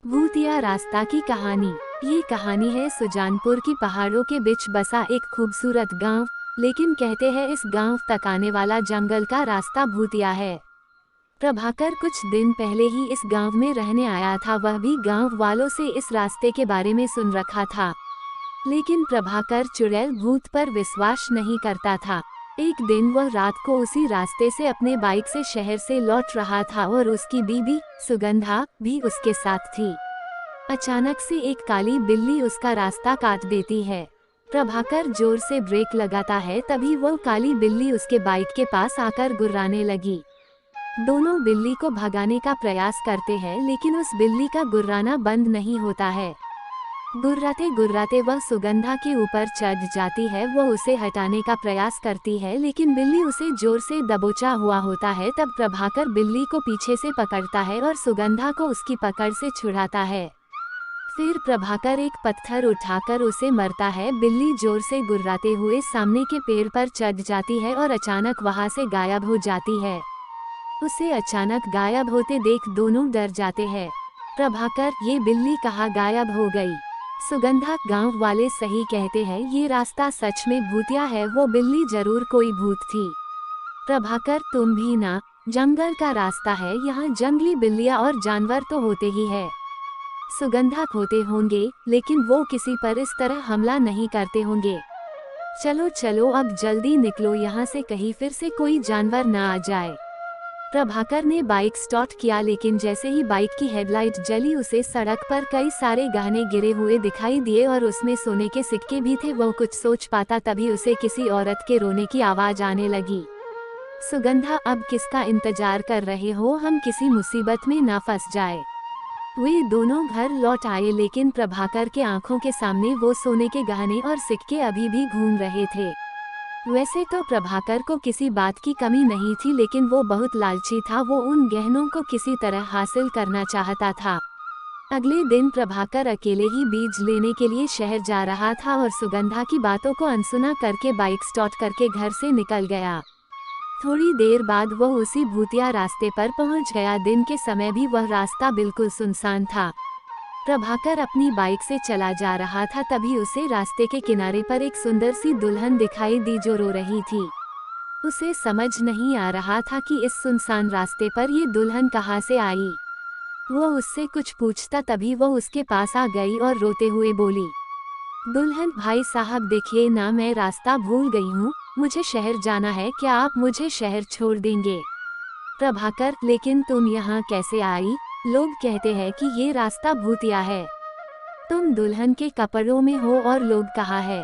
भूतिया रास्ता की कहानी। ये कहानी है सुजानपुर की पहाड़ों के बीच बसा एक खूबसूरत गांव, लेकिन कहते हैं इस गांव तक आने वाला जंगल का रास्ता भूतिया है। प्रभाकर कुछ दिन पहले ही इस गांव में रहने आया था। वह भी गांव वालों से इस रास्ते के बारे में सुन रखा था, लेकिन प्रभाकर चुड़ैल भूत पर विश्वास नहीं करता था। एक दिन वह रात को उसी रास्ते से अपने बाइक से शहर से लौट रहा था और उसकी बीबी सुगंधा भी उसके साथ थी। अचानक से एक काली बिल्ली उसका रास्ता काट देती है। प्रभाकर जोर से ब्रेक लगाता है, तभी वह काली बिल्ली उसके बाइक के पास आकर गुर्राने लगी। दोनों बिल्ली को भगाने का प्रयास करते हैं, लेकिन उस बिल्ली का गुर्राना बंद नहीं होता है। गुर्राते गुर्राते वह सुगंधा के ऊपर चढ़ जाती है। वह उसे हटाने का प्रयास करती है, लेकिन बिल्ली उसे जोर से दबोचा हुआ होता है। तब प्रभाकर बिल्ली को पीछे से पकड़ता है और सुगंधा को उसकी पकड़ से छुड़ाता है। फिर प्रभाकर एक पत्थर उठाकर उसे मारता है। बिल्ली जोर से गुर्राते हुए सामने के पेड़ पर चढ़ जाती है और अचानक वहां से गायब हो जाती है। उसे अचानक गायब होते देख दोनों डर जाते हैं। प्रभाकर, ये बिल्ली कहाँ गायब हो गई? सुगंधा, गांव वाले सही कहते हैं, ये रास्ता सच में भूतिया है। वो बिल्ली जरूर कोई भूत थी। प्रभाकर, तुम भी ना, जंगल का रास्ता है, यहाँ जंगली बिल्लियाँ और जानवर तो होते ही है। सुगंधा, होते होंगे, लेकिन वो किसी पर इस तरह हमला नहीं करते होंगे। चलो चलो अब जल्दी निकलो यहाँ से, कहीं फिर से कोई जानवर ना आ जाए। प्रभाकर ने बाइक स्टार्ट किया, लेकिन जैसे ही बाइक की हेडलाइट जली उसे सड़क पर कई सारे गहने गिरे हुए दिखाई दिए और उसमें सोने के सिक्के भी थे। वो कुछ सोच पाता तभी उसे किसी औरत के रोने की आवाज आने लगी। सुगंधा, अब किसका इंतजार कर रहे हो? हम किसी मुसीबत में ना फंस जाए। वे दोनों घर लौट आए, लेकिन प्रभाकर के आंखों के सामने वो सोने के गहने और सिक्के अभी भी घूम रहे थे। वैसे तो प्रभाकर को किसी बात की कमी नहीं थी, लेकिन वो बहुत लालची था। वो उन गहनों को किसी तरह हासिल करना चाहता था। अगले दिन प्रभाकर अकेले ही बीज लेने के लिए शहर जा रहा था और सुगंधा की बातों को अनसुना करके बाइक स्टार्ट करके घर से निकल गया। थोड़ी देर बाद वह उसी भूतिया रास्ते पर पहुंच गया। दिन के समय भी वह रास्ता बिल्कुल सुनसान था। प्रभाकर अपनी बाइक से चला जा रहा था, तभी उसे रास्ते के किनारे पर एक सुंदर सी दुल्हन दिखाई दी जो रो रही थी। उसे समझ नहीं आ रहा था कि इस सुनसान रास्ते पर ये दुल्हन कहाँ से आई। वो उससे कुछ पूछता, तभी वो उसके पास आ गई और रोते हुए बोली, दुल्हन भाई साहब देखिए ना, मैं रास्ता भूल गई हूँ, मुझे शहर जाना है, क्या आप मुझे शहर छोड़ देंगे? प्रभाकर, लेकिन तुम यहाँ कैसे आई? लोग कहते हैं कि ये रास्ता भूतिया है। तुम दुल्हन के कपड़ों में हो और लोग कहाँ है?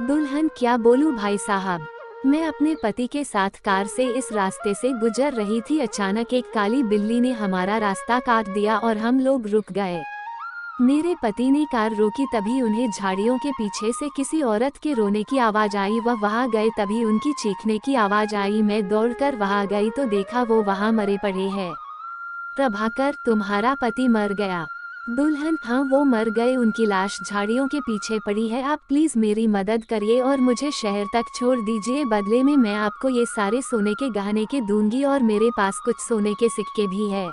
दुल्हन, क्या बोलूं भाई साहब, मैं अपने पति के साथ कार से इस रास्ते से गुजर रही थी। अचानक एक काली बिल्ली ने हमारा रास्ता काट दिया और हम लोग रुक गए। मेरे पति ने कार रोकी, तभी उन्हें झाड़ियों के पीछे से किसी औरत के रोने की आवाज आई। वह वहां गए, तभी उनकी चीखने की आवाज आई। मैं दौड़कर वहां गई तो देखा वो वहां मरे पड़े हैं। प्रभाकर, तुम्हारा पति मर गया? दुल्हन, हाँ वो मर गए, उनकी लाश झाड़ियों के पीछे पड़ी है। आप प्लीज मेरी मदद करिए और मुझे शहर तक छोड़ दीजिए। बदले में मैं आपको ये सारे सोने के गहने के दूंगी और मेरे पास कुछ सोने के सिक्के भी है।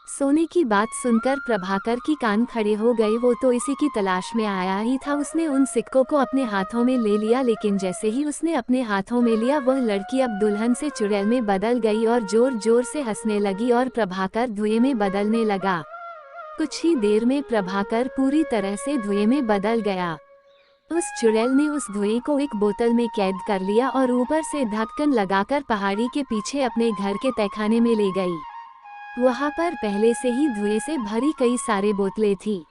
सोने की बात सुनकर प्रभाकर की कान खड़े हो गए। वो तो इसी की तलाश में आया ही था। उसने उन सिक्कों को अपने हाथों में ले लिया, लेकिन जैसे ही उसने अपने हाथों में लिया, वह लड़की अब दुल्हन से चुड़ैल में बदल गई और जोर जोर से हंसने लगी और प्रभाकर धुएं में बदलने लगा। कुछ ही देर में प्रभाकर पूरी तरह से धुएं में बदल गया। उस चुड़ैल ने उस धुएं को एक बोतल में कैद कर लिया और ऊपर से ढक्कन लगाकर पहाड़ी के पीछे अपने घर के तहखाने में ले गई। वहाँ पर पहले से ही धुएं से भरी कई सारे बोतलें थी।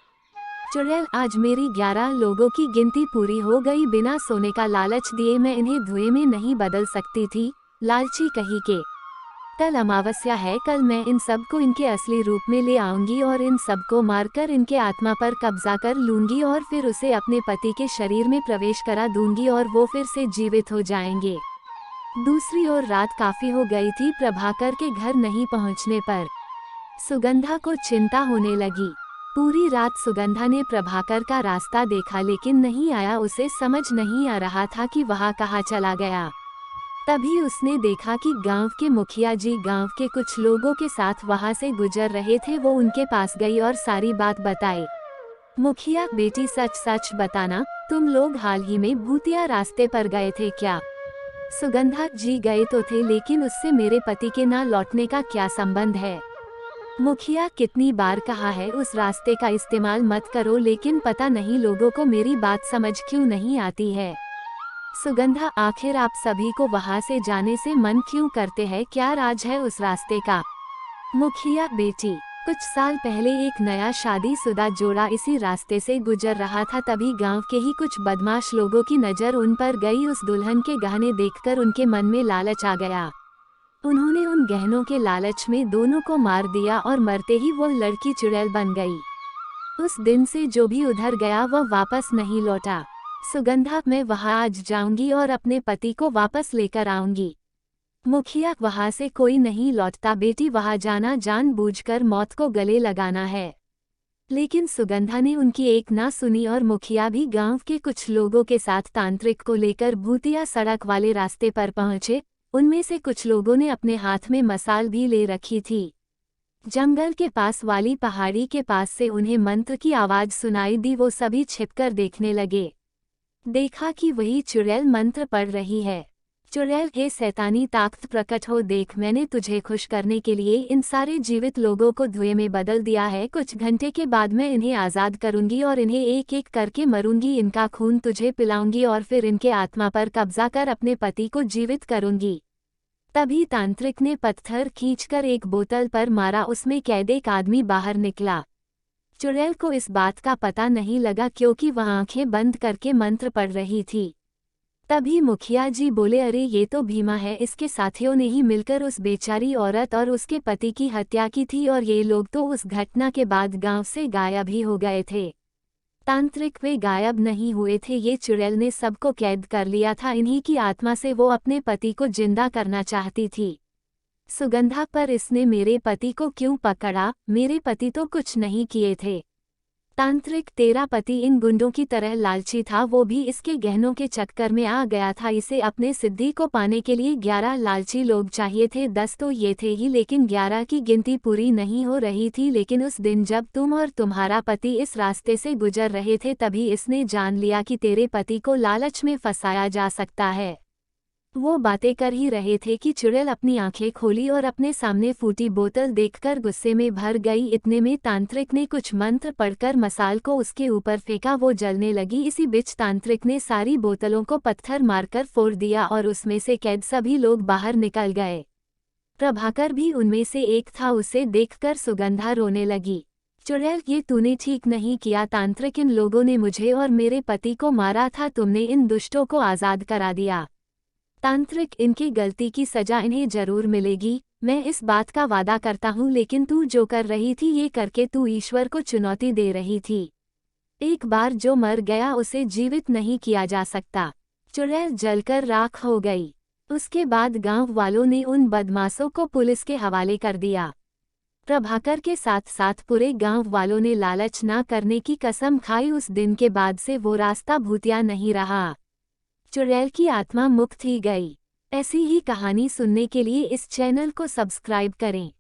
चुड़ैल, आज मेरी 11 लोगों की गिनती पूरी हो गई। बिना सोने का लालच दिए मैं इन्हें धुएं में नहीं बदल सकती थी, लालची कहीं के। कल अमावस्या है, कल मैं इन सबको इनके असली रूप में ले आऊंगी और इन सबको मारकर इनके आत्मा पर कब्जा कर लूंगी और फिर उसे अपने पति के शरीर में प्रवेश करा दूंगी और वो फिर से जीवित हो जाएंगे। दूसरी ओर रात काफी हो गई थी। प्रभाकर के घर नहीं पहुंचने पर सुगंधा को चिंता होने लगी। पूरी रात सुगंधा ने प्रभाकर का रास्ता देखा, लेकिन नहीं आया। उसे समझ नहीं आ रहा था कि वह कहाँ चला गया। तभी उसने देखा कि गांव के मुखिया जी गांव के कुछ लोगों के साथ वहां से गुजर रहे थे। वो उनके पास गई और सारी बात बताई। मुखिया, बेटी सच सच बताना, तुम लोग हाल ही में भूतिया रास्ते पर गए थे क्या? सुगंधा जी, गए तो थे, लेकिन उससे मेरे पति के ना लौटने का क्या संबंध है? मुखिया, कितनी बार कहा है उस रास्ते का इस्तेमाल मत करो, लेकिन पता नहीं लोगों को मेरी बात समझ क्यों नहीं आती है। सुगंधा, आखिर आप सभी को वहां से जाने से मन क्यों करते हैं? क्या राज है उस रास्ते का? मुखिया, बेटी, कुछ साल पहले एक नया शादीशुदा जोड़ा इसी रास्ते से गुजर रहा था। तभी गांव के ही कुछ बदमाश लोगों की नज़र उन पर गई। उस दुल्हन के गहने देखकर उनके मन में लालच आ गया। उन्होंने उन गहनों के लालच में दोनों को मार दिया और मरते ही वो लड़की चुड़ैल बन गई। उस दिन से जो भी उधर गया वह वापस नहीं लौटा। सुगंधा, मैं वहां आज जाऊंगी और अपने पति को वापस लेकर आऊंगी। मुखिया, वहां से कोई नहीं लौटता बेटी, वहां जाना जानबूझकर मौत को गले लगाना है। लेकिन सुगंधा ने उनकी एक ना सुनी और मुखिया भी गांव के कुछ लोगों के साथ तांत्रिक को लेकर भूतिया सड़क वाले रास्ते पर पहुंचे। उनमें से कुछ लोगों ने अपने हाथ में मसाल भी ले रखी थी। जंगल के पास वाली पहाड़ी के पास से उन्हें मंत्र की आवाज सुनाई दी। वो सभी छिपकर देखने लगे। देखा कि वही चुड़ैल मंत्र पढ़ रही है। चुड़ैल, हे शैतानी ताकत प्रकट हो, देख मैंने तुझे खुश करने के लिए इन सारे जीवित लोगों को धुएं में बदल दिया है। कुछ घंटे के बाद मैं इन्हें आज़ाद करूंगी और इन्हें एक एक करके मरूंगी। इनका खून तुझे पिलाऊंगी और फिर इनके आत्मा पर कब्जा कर अपने पति को जीवित करूंगी। तभी तांत्रिक ने पत्थर खींचकर एक बोतल पर मारा। उसमें कैद एक आदमी बाहर निकला। चुड़ैल को इस बात का पता नहीं लगा क्योंकि वह आंखें बंद करके मंत्र पढ़ रही थी। तभी मुखिया जी बोले, अरे ये तो भीमा है, इसके साथियों ने ही मिलकर उस बेचारी औरत और उसके पति की हत्या की थी और ये लोग तो उस घटना के बाद गांव से गायब ही हो गए थे। तांत्रिक, वे गायब नहीं हुए थे, ये चुड़ैल ने सबको कैद कर लिया था। इन्हीं की आत्मा से वो अपने पति को जिंदा करना चाहती थी। सुगंधा, पर इसने मेरे पति को क्यों पकड़ा? मेरे पति तो कुछ नहीं किए थे। तांत्रिक, तेरा पति इन गुंडों की तरह लालची था, वो भी इसके गहनों के चक्कर में आ गया था। इसे अपने सिद्धि को पाने के लिए 11 लालची लोग चाहिए थे। 10 तो ये थे ही, लेकिन 11 की गिनती पूरी नहीं हो रही थी। लेकिन उस दिन जब तुम और तुम्हारा पति इस रास्ते से गुजर रहे थे तभी इसने जान लिया कि तेरे पति को लालच में फंसाया जा सकता है। वो बातें कर ही रहे थे कि चुड़ैल अपनी आंखें खोली और अपने सामने फूटी बोतल देखकर गुस्से में भर गई। इतने में तांत्रिक ने कुछ मंत्र पढ़कर मसाल को उसके ऊपर फेंका। वो जलने लगी। इसी बीच तांत्रिक ने सारी बोतलों को पत्थर मारकर फोड़ दिया और उसमें से कैद सभी लोग बाहर निकल गए। प्रभाकर भी उनमें से एक था। उसे देखकर सुगंधा रोने लगी। चुड़ैल, ये तूने ठीक नहीं किया। तांत्रिक, इन लोगों ने मुझे और मेरे पति को मारा था, तुमने इन दुष्टों को आज़ाद करा दिया। तांत्रिक, इनकी गलती की सजा इन्हें जरूर मिलेगी, मैं इस बात का वादा करता हूँ। लेकिन तू जो कर रही थी ये करके तू ईश्वर को चुनौती दे रही थी। एक बार जो मर गया उसे जीवित नहीं किया जा सकता। चुड़ैल जलकर राख हो गई। उसके बाद गांव वालों ने उन बदमाशों को पुलिस के हवाले कर दिया। प्रभाकर के साथ साथ पूरे गांव वालों ने लालच ना करने की कसम खाई। उस दिन के बाद से वो रास्ता भूतिया नहीं रहा। चुड़ैल की आत्मा मुक्त ही गई। ऐसी ही कहानी सुनने के लिए इस चैनल को सब्सक्राइब करें।